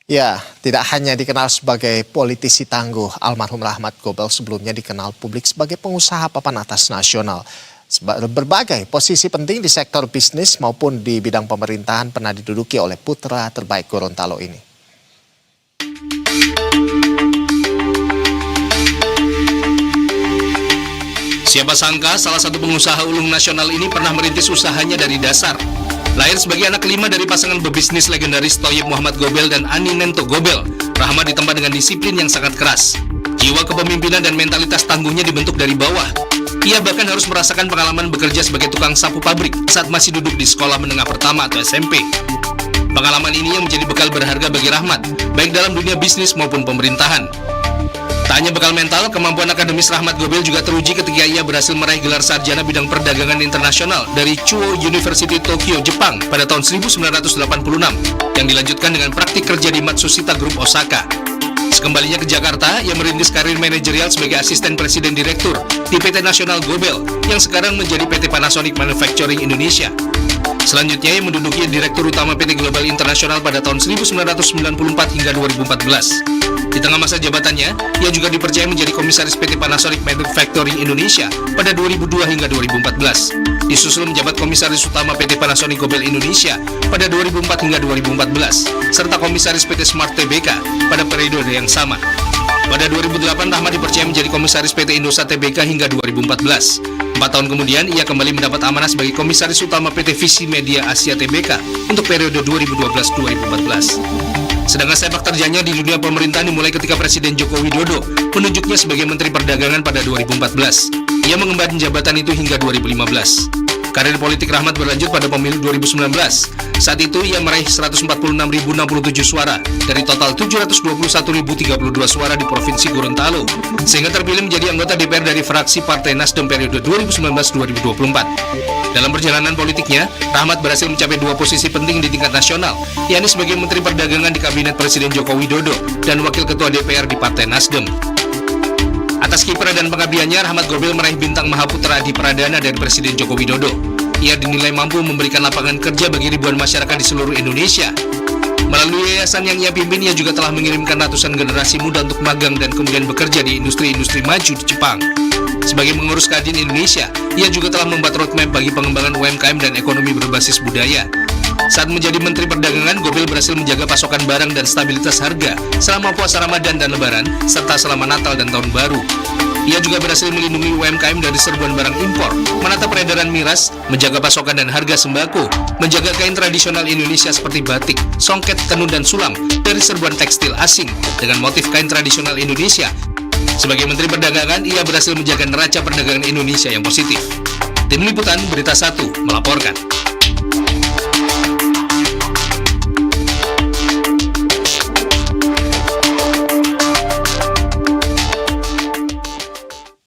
Ya, tidak hanya dikenal sebagai politisi tangguh, almarhum Rahmat Gobel sebelumnya dikenal publik sebagai pengusaha papan atas nasional. Berbagai posisi penting di sektor bisnis maupun di bidang pemerintahan pernah diduduki oleh putra terbaik Gorontalo ini. Siapa sangka salah satu pengusaha ulung nasional ini pernah merintis usahanya dari dasar. Lahir sebagai anak kelima dari pasangan pebisnis legendaris Thoyib Muhammad Gobel dan Ani Nento Gobel, Rahmat ditempa dengan disiplin yang sangat keras. Jiwa kepemimpinan dan mentalitas tangguhnya dibentuk dari bawah. Ia bahkan harus merasakan pengalaman bekerja sebagai tukang sapu pabrik saat masih duduk di sekolah menengah pertama atau SMP. Pengalaman ini yang menjadi bekal berharga bagi Rahmat, baik dalam dunia bisnis maupun pemerintahan. Tak hanya bekal mental, kemampuan akademis Rahmat Gobel juga teruji ketika ia berhasil meraih gelar sarjana bidang perdagangan internasional dari Chuo University Tokyo, Jepang pada tahun 1986 yang dilanjutkan dengan praktik kerja di Matsushita Group Osaka. Sekembalinya ke Jakarta, ia merintis karir manajerial sebagai asisten presiden direktur di PT Nasional Gobel yang sekarang menjadi PT Panasonic Manufacturing Indonesia. Selanjutnya, ia menduduki Direktur Utama PT Global Internasional pada tahun 1994 hingga 2014. Di tengah masa jabatannya, ia juga dipercaya menjadi komisaris PT Panasonic Manufacturing Indonesia pada 2002 hingga 2014. Disusul menjabat komisaris utama PT Panasonic Gobel Indonesia pada 2004 hingga 2014, serta komisaris PT Smart Tbk pada periode yang sama. Pada 2008, Rahmat dipercaya menjadi komisaris PT Indosat Tbk hingga 2014. 4 tahun kemudian, ia kembali mendapat amanah sebagai komisaris utama PT Visi Media Asia Tbk untuk periode 2012-2014. Sedangkan sepak terjangnya di dunia pemerintahan dimulai ketika Presiden Joko Widodo menunjuknya sebagai Menteri Perdagangan pada 2014. Ia mengemban jabatan itu hingga 2015. Karir politik Rahmat berlanjut pada pemilu 2019. Saat itu ia meraih 146.067 suara dari total 721.032 suara di Provinsi Gorontalo, sehingga terpilih menjadi anggota DPR dari fraksi Partai Nasdem periode 2019-2024. Dalam perjalanan politiknya, Rahmat berhasil mencapai 2 posisi penting di tingkat nasional, yakni sebagai Menteri Perdagangan di Kabinet Presiden Joko Widodo dan Wakil Ketua DPR di Partai Nasdem. Atas kiprah dan pengabdiannya, Rahmat Gobel meraih bintang Mahaputra Adi Pradana dari Presiden Joko Widodo. Ia dinilai mampu memberikan lapangan kerja bagi ribuan masyarakat di seluruh Indonesia. Melalui yayasan yang ia pimpin, ia juga telah mengirimkan ratusan generasi muda untuk magang dan kemudian bekerja di industri-industri maju di Jepang. Sebagai pengurus Kadin Indonesia, ia juga telah membuat roadmap bagi pengembangan UMKM dan ekonomi berbasis budaya. Saat menjadi Menteri Perdagangan, Gobel berhasil menjaga pasokan barang dan stabilitas harga selama puasa Ramadan dan Lebaran, serta selama Natal dan Tahun Baru. Ia juga berhasil melindungi UMKM dari serbuan barang impor, menata peredaran miras, menjaga pasokan dan harga sembako, menjaga kain tradisional Indonesia seperti batik, songket, tenun, dan sulam dari serbuan tekstil asing dengan motif kain tradisional Indonesia. Sebagai Menteri Perdagangan, ia berhasil menjaga neraca perdagangan Indonesia yang positif. Tim Liputan Berita 1 melaporkan.